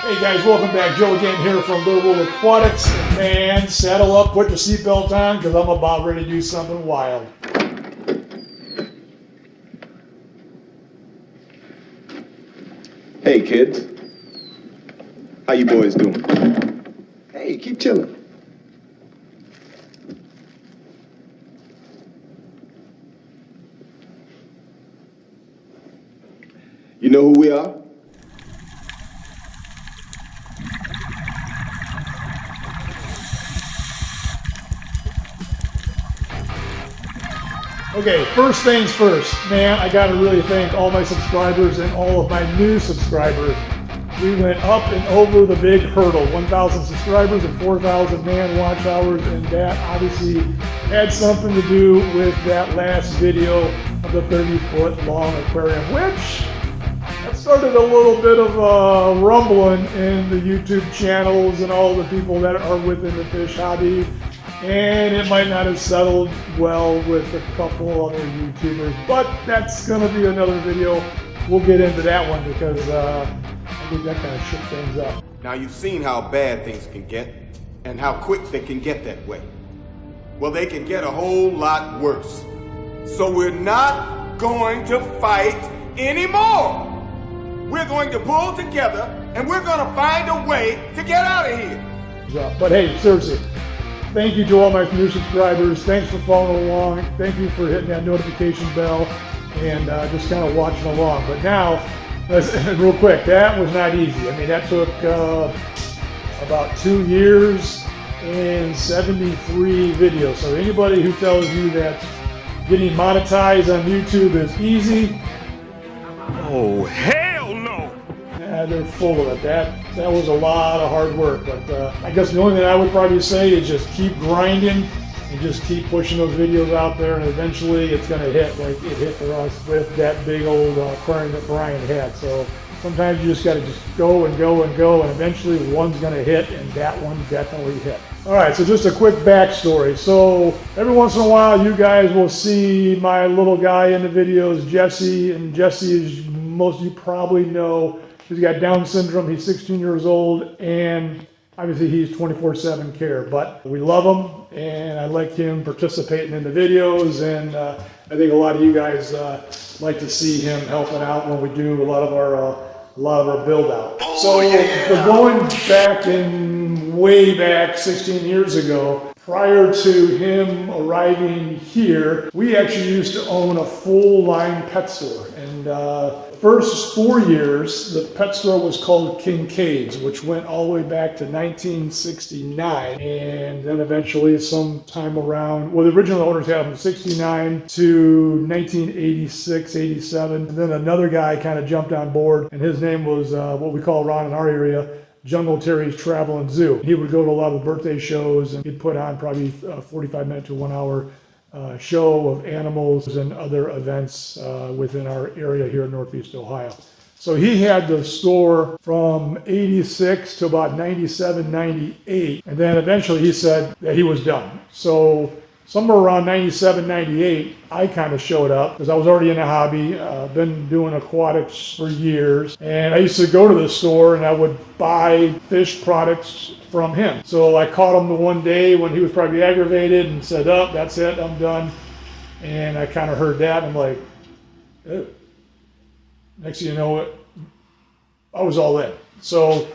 Hey guys, welcome back. Joe again here from THEIR WORLD AQUATICS. Man, saddle up, put your seatbelt on, because I'm about ready to do something wild. Hey kids, how you boys doing? Hey, keep chilling. You know who we are? Okay, first things first, man, I gotta really thank all my subscribers and all of my new subscribers. We went up and over the big hurdle, 1,000 subscribers and 4,000 man watch hours, and that obviously had something to do with that last video of the 30-foot long aquarium, which that started a little bit of rumbling in the YouTube channels and all the people that are within the fish hobby. And it might not have settled well with a couple other YouTubers, but that's going to be another video. We'll get into that one because I think that kind of shook things up. Now you've seen how bad things can get and how quick they can get that way. Well, they can get a whole lot worse. So we're not going to fight anymore. We're going to pull together and we're going to find a way to get out of here. But hey, seriously. Thank you to all my new subscribers. Thanks for following along. Thank you for hitting that notification bell and just kind of watching along. But now, real quick, that was not easy. I mean, that took about 2 years and 73 videos. So anybody who tells you that getting monetized on YouTube is easy, oh, hell no! they're full of it. That was a lot of hard work, but I guess the only thing I would probably say is just keep grinding and just keep pushing those videos out there, and eventually it's going to hit like it hit for us with that big old aquarium that Brian had. So sometimes you just got to just go and go and go, and eventually one's going to hit, and that one definitely hit. All right, so just a quick backstory. So every once in a while you guys will see my little guy in the videos, Jesse, and Jesse, as most of you probably know, he's got Down syndrome. He's 16 years old, and obviously he's 24/7 care. But we love him, and I like him participating in the videos. And I think a lot of you guys like to see him helping out when we do a lot of our build out. So we're going back way back 16 years ago. Prior to him arriving here, we actually used to own a full line pet store. And first 4 years, the pet store was called Kincaid's, which went all the way back to 1969. And then eventually sometime around, well, the original owners had them from 69 to 1986, 87. And then another guy kind of jumped on board, and his name was what we call around in our area, Jungle Terry's Traveling Zoo. He would go to a lot of the birthday shows, and he'd put on probably a 45-minute to 1 hour show of animals and other events within our area here in Northeast Ohio. So he had the store from 86 to about 97, 98, and then eventually he said that he was done. So somewhere around 97, 98, I kind of showed up because I was already in the hobby, been doing aquatics for years, and I used to go to the store and I would buy fish products from him. So I caught him the one day when he was probably aggravated and said, "Oh, that's it, I'm done." And I kind of heard that, and I'm like, ew. Next thing you know, I was all in. So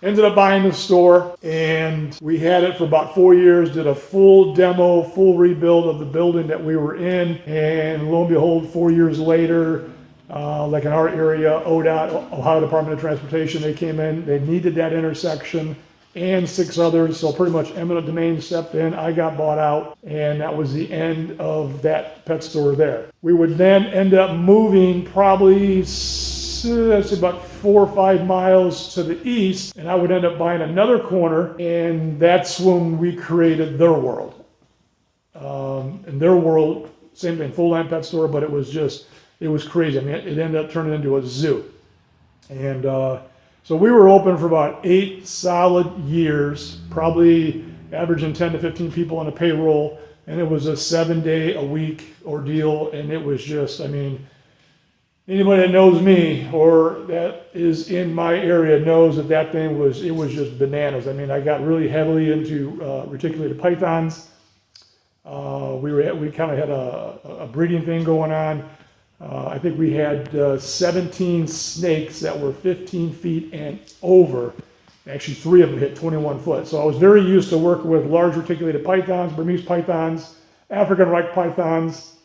ended up buying the store, and we had it for about 4 years, did a full demo, full rebuild of the building that we were in, and lo and behold, 4 years later, like in our area, ODOT, Ohio Department of Transportation, they came in, they needed that intersection and 6 others, so pretty much eminent domain stepped in, I got bought out, and that was the end of that pet store there. We would then end up moving probably that's about 4 or 5 miles to the east, and I would end up buying another corner, and that's when we created THEIR WORLD. And THEIR WORLD, same thing, full-line pet store, but it was crazy. I mean, it ended up turning into a zoo. And so we were open for about 8 solid years, probably averaging 10 to 15 people on a payroll, and it was a 7-day-a-week ordeal, and it was just, I mean, anybody that knows me or that is in my area knows that that thing was just bananas. I mean, I got really heavily into reticulated pythons. We kind of had a breeding thing going on. I think we had 17 snakes that were 15 feet and over. Actually, 3 of them hit 21 foot. So I was very used to working with large reticulated pythons, Burmese pythons, African right pythons,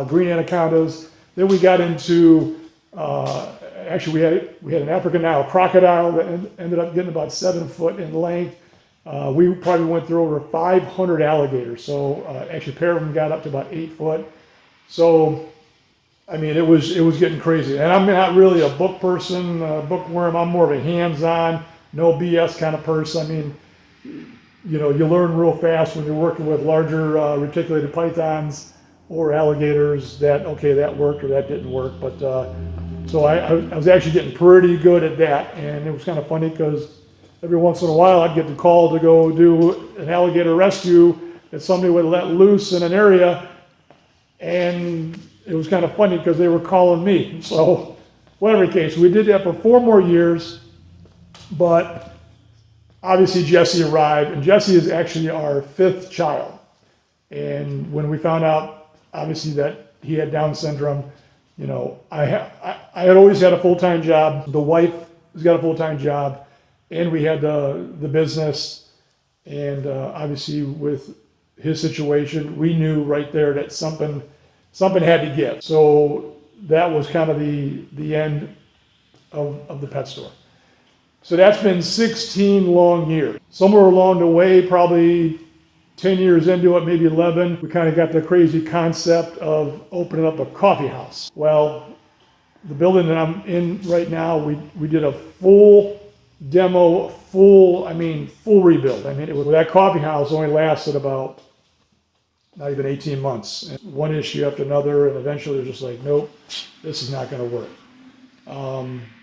green anacondas. Then we got into, actually we had an African Nile crocodile that ended up getting about 7 foot in length. We probably went through over 500 alligators. So actually a pair of them got up to about 8 foot. So, I mean, it was getting crazy. And I'm not really a book person, bookworm. I'm more of a hands-on, no BS kind of person. I mean, you know, you learn real fast when you're working with larger reticulated pythons or alligators that, okay, that worked or that didn't work. But so I was actually getting pretty good at that. And it was kind of funny because every once in a while I'd get the call to go do an alligator rescue that somebody would let loose in an area. And it was kind of funny because they were calling me. So whatever case, we did that for 4 more years. But obviously Jesse arrived, and Jesse is actually our 5th child. And when we found out, obviously, that he had Down syndrome, you know, I had always had a full-time job. The wife has got a full-time job, and we had the business. And obviously, with his situation, we knew right there that something had to give. So that was kind of the end of the pet store. So that's been 16 long years. Somewhere along the way, probably 10 years into it, maybe 11, we kind of got the crazy concept of opening up a coffee house. Well, the building that I'm in right now, we did a full demo, full rebuild. I mean, that coffee house only lasted about not even 18 months. And one issue after another, and eventually they're just like, nope, this is not going to work.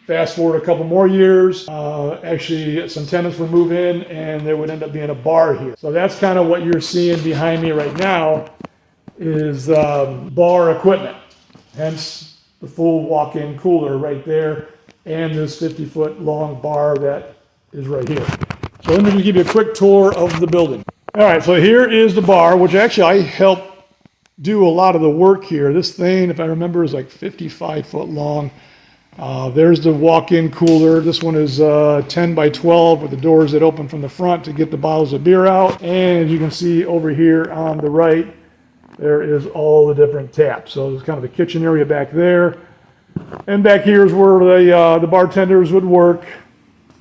Fast forward a couple more years, actually some tenants would move in and there would end up being a bar here. So that's kind of what you're seeing behind me right now is bar equipment. Hence the full walk-in cooler right there and this 50-foot long bar that is right here. So let me just give you a quick tour of the building. All right, so here is the bar, which actually I helped do a lot of the work here. This thing, if I remember, is like 55 foot long. There's the walk-in cooler. This one is 10 by 12 with the doors that open from the front to get the bottles of beer out. And as you can see over here on the right, there is all the different taps. So there's kind of the kitchen area back there. And back here is where the bartenders would work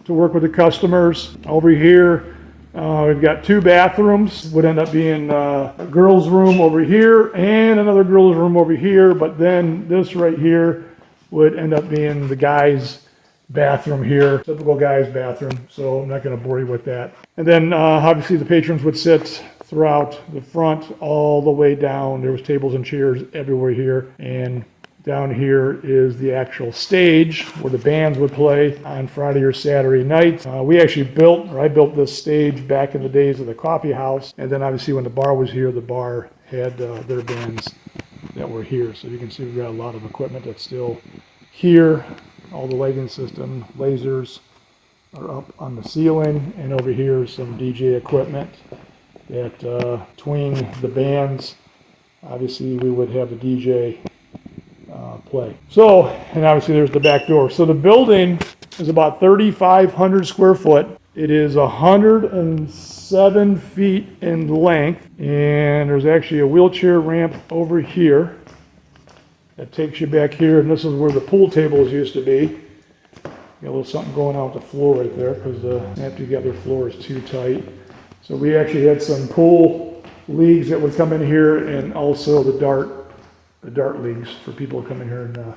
to work with the customers. Over here, we've got 2 bathrooms. Would end up being a girls' room over here and another girls' room over here. But then this right here would end up being the guys' bathroom here, typical guy's bathroom, so I'm not going to bore you with that. And then obviously the patrons would sit throughout the front all the way down. There was tables and chairs everywhere here, and down here is the actual stage where the bands would play on Friday or Saturday night. I built this stage back in the days of the coffee house, and then obviously when the bar was here, the bar had their bands that were here. So you can see we've got a lot of equipment that's still here. All the lighting system, lasers are up on the ceiling, and over here is some DJ equipment that between the bands, obviously we would have the DJ play. So, and obviously there's the back door. So the building is about 3,500 square foot. It is 107 feet in length, and there's actually a wheelchair ramp over here that takes you back here, and this is where the pool tables used to be. Got a little something going on with the floor right there because the snap together floor is too tight. So we actually had some pool leagues that would come in here, and also the dart leagues for people to come in here and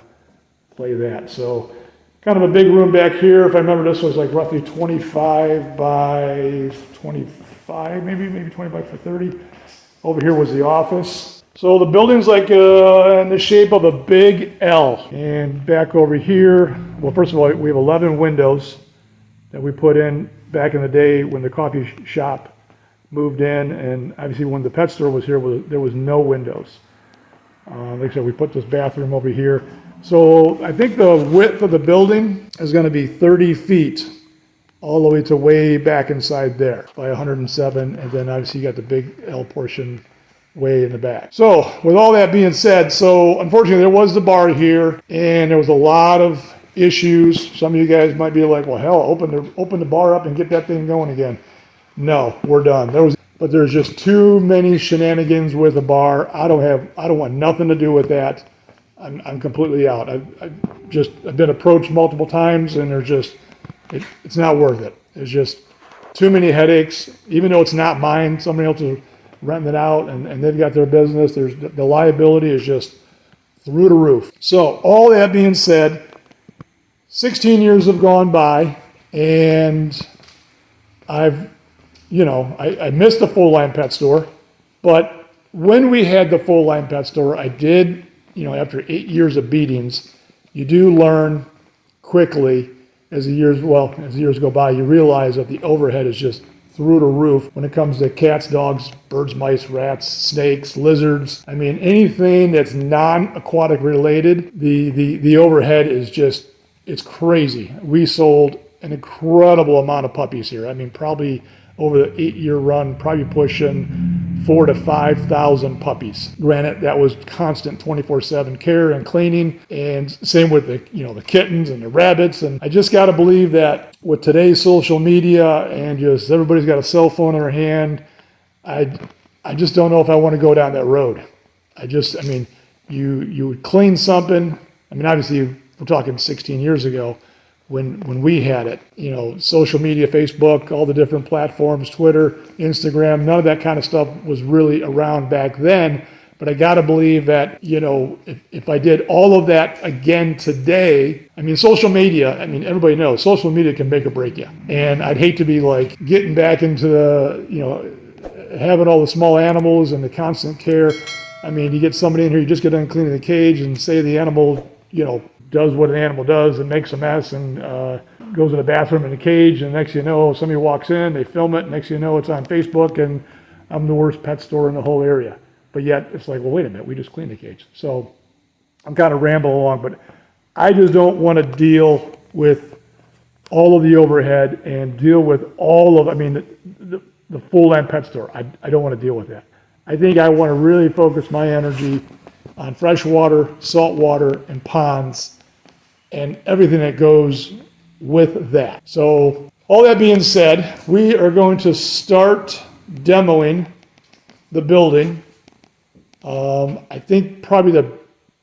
play that. So kind of a big room back here. If I remember, this was like roughly 25 by 25, maybe 25 for 30. Over here was the office. So the building's like in the shape of a big L. And back over here, well, first of all, we have 11 windows that we put in back in the day when the coffee shop moved in. And obviously when the pet store was here, there was no windows. Like I said, we put this bathroom over here. So I think the width of the building is going to be 30 feet all the way to way back inside there by 107. And then obviously you got the big L portion way in the back. So with all that being said, so unfortunately there was the bar here and there was a lot of issues. Some of you guys might be like, well, hell, open the bar up and get that thing going again. No, we're done. But there's just too many shenanigans with the bar. I don't want nothing to do with that. I'm completely out. I've been approached multiple times and it's not worth it. There's just too many headaches. Even though it's not mine, somebody else is renting it out and they've got their business. The liability is just through the roof. So all that being said, 16 years have gone by and I missed the full line pet store, but when we had the full line pet store, I did, after 8 years of beatings, you do learn quickly as the years go by, you realize that the overhead is just through the roof when it comes to cats, dogs, birds, mice, rats, snakes, lizards. I mean, anything that's non-aquatic related, the overhead is just, it's crazy. We sold an incredible amount of puppies here. I mean, probably over the 8-year run, probably pushing 4,000 to 5,000 puppies. Granted, that was constant 24/7 care and cleaning, and same with the kittens and the rabbits. And I just got to believe that with today's social media and just everybody's got a cell phone in their hand, I just don't know if I want to go down that road. You would clean something. I mean, obviously, we're talking 16 years ago. When we had it, social media, Facebook, all the different platforms, Twitter, Instagram, none of that kind of stuff was really around back then. But I got to believe that, if I did all of that again today, I mean, social media, everybody knows social media can make or break you. And I'd hate to be like getting back into having all the small animals and the constant care. I mean, you get somebody in here, you just get done cleaning the cage and say the animal, does what an animal does and makes a mess and goes to the bathroom in the cage, and next thing you know, somebody walks in, they film it, next thing you know, it's on Facebook and I'm the worst pet store in the whole area. But yet it's like, well, wait a minute, we just cleaned the cage. So I'm kind of rambling along, but I just don't want to deal with all of the overhead and deal with all of, the full line pet store. I don't want to deal with that. I think I want to really focus my energy on freshwater, saltwater, and ponds, and everything that goes with that. So all that being said, we are going to start demoing the building. I think probably the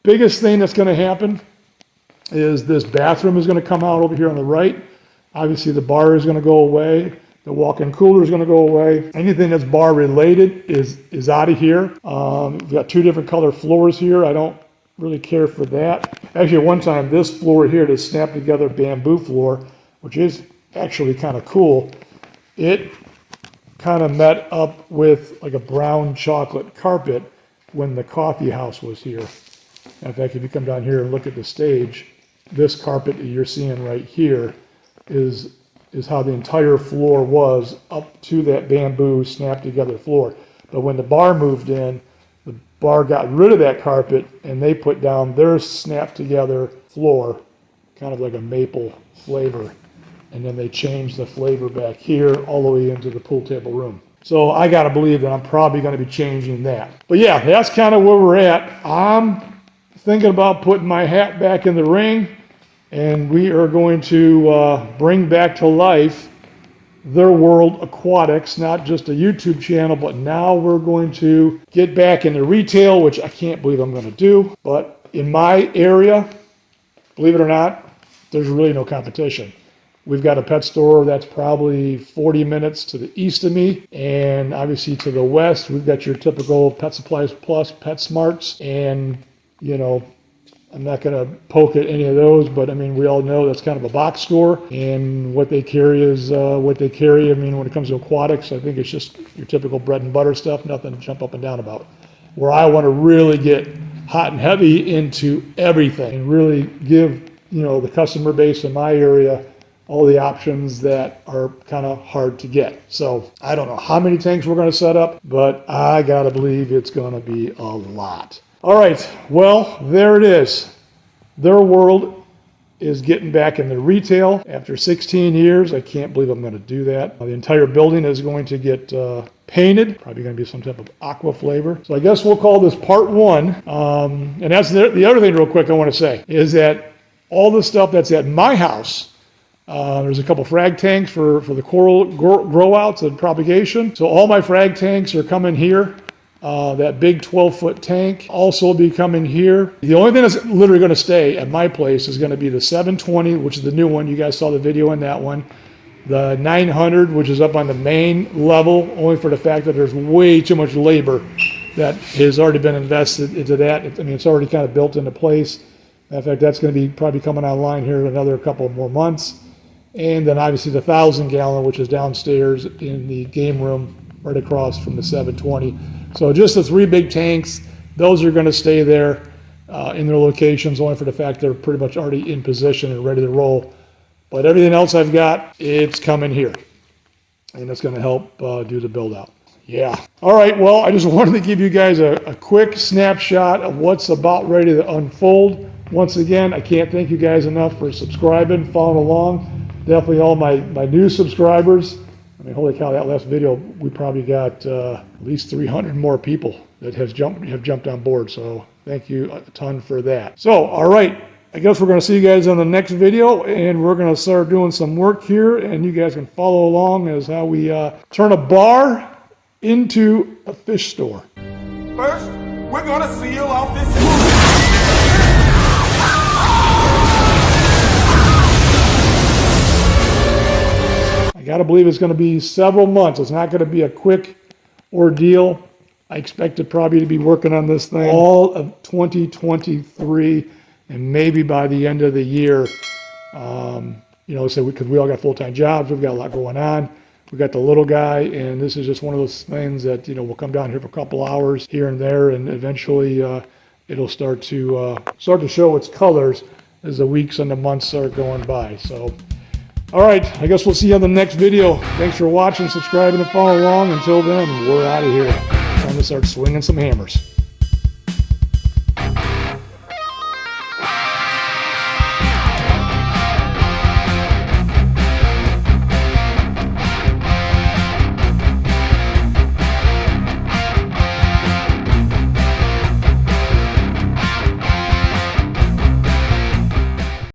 biggest thing that's going to happen is this bathroom is going to come out over here on the right. Obviously the bar is going to go away. The walk-in cooler is going to go away. Anything that's bar related is out of here. We've got 2 different color floors here. I don't really care for that. Actually, at one time, this floor here, this snap together bamboo floor, which is actually kind of cool, it kind of met up with like a brown chocolate carpet when the coffee house was here. In fact, if you come down here and look at the stage, this carpet that you're seeing right here is how the entire floor was up to that bamboo snap together floor. But when the bar moved in, the bar got rid of that carpet and they put down their snap together floor, kind of like a maple flavor. And then they changed the flavor back here all the way into the pool table room. So I got to believe that I'm probably going to be changing that. But yeah, that's kind of where we're at. I'm thinking about putting my hat back in the ring, and we are going to bring back to life Their World Aquatics, not just a YouTube channel, but now we're going to get back into retail, which I can't believe I'm going to do. But in my area, believe it or not, there's really no competition. We've got a pet store that's probably 40 minutes to the east of me, and obviously to the west, we've got your typical Pet Supplies Plus, PetSmarts, and I'm not going to poke at any of those, but we all know that's kind of a box store, and what they carry is what they carry. When it comes to aquatics, I think it's just your typical bread and butter stuff, nothing to jump up and down about. Where I want to really get hot and heavy into everything and really give, the customer base in my area all the options that are kind of hard to get. So I don't know how many tanks we're going to set up, but I got to believe it's going to be a lot. All right, well, there it is. Their World is getting back into retail after 16 years. I can't believe I'm going to do that. The entire building is going to get painted, probably going to be some type of aqua flavor. So I guess we'll call this part one. And that's the other thing real quick I want to say is that all the stuff that's at my house, there's a couple frag tanks for the coral grow outs and propagation. So all my frag tanks are coming here. That big 12-foot tank also will be coming here. The only thing that's literally going to stay at my place is going to be the 720, which is the new one. You guys saw the video on that one. The 900, which is up on the main level, only for the fact that there's way too much labor that has already been invested into that. I mean, it's already kind of built into place. In fact, that's going to be probably coming online here in another couple more months. And then obviously the 1,000-gallon, which is downstairs in the game room right across from the 720. So just the 3 big tanks, those are going to stay there in their locations, only for the fact they're pretty much already in position and ready to roll. But everything else I've got, it's coming here. And it's going to help do the build out. Yeah. All right, well, I just wanted to give you guys a quick snapshot of what's about ready to unfold. Once again, I can't thank you guys enough for subscribing, following along. Definitely all my new subscribers. I mean, holy cow, that last video, we probably got at least 300 more people that have jumped on board. So thank you a ton for that. So, all right, I guess we're going to see you guys on the next video, and we're going to start doing some work here, and you guys can follow along as how we turn a bar into a fish store. First, we're gonna seal off this. I got to believe it's going to be several months. It's not going to be a quick ordeal. I expect it probably to be working on this thing all of 2023, and maybe by the end of the year. You know, so because we all got full-time jobs, we've got a lot going on. We've got the little guy, and this is just one of those things that, you know, we'll come down here for a couple hours here and there, and eventually it'll start to show its colors as the weeks and the months are going by. So. All right, I guess we'll see you on the next video. Thanks for watching, subscribing, and following along. Until then, we're out of here. Time to start swinging some hammers.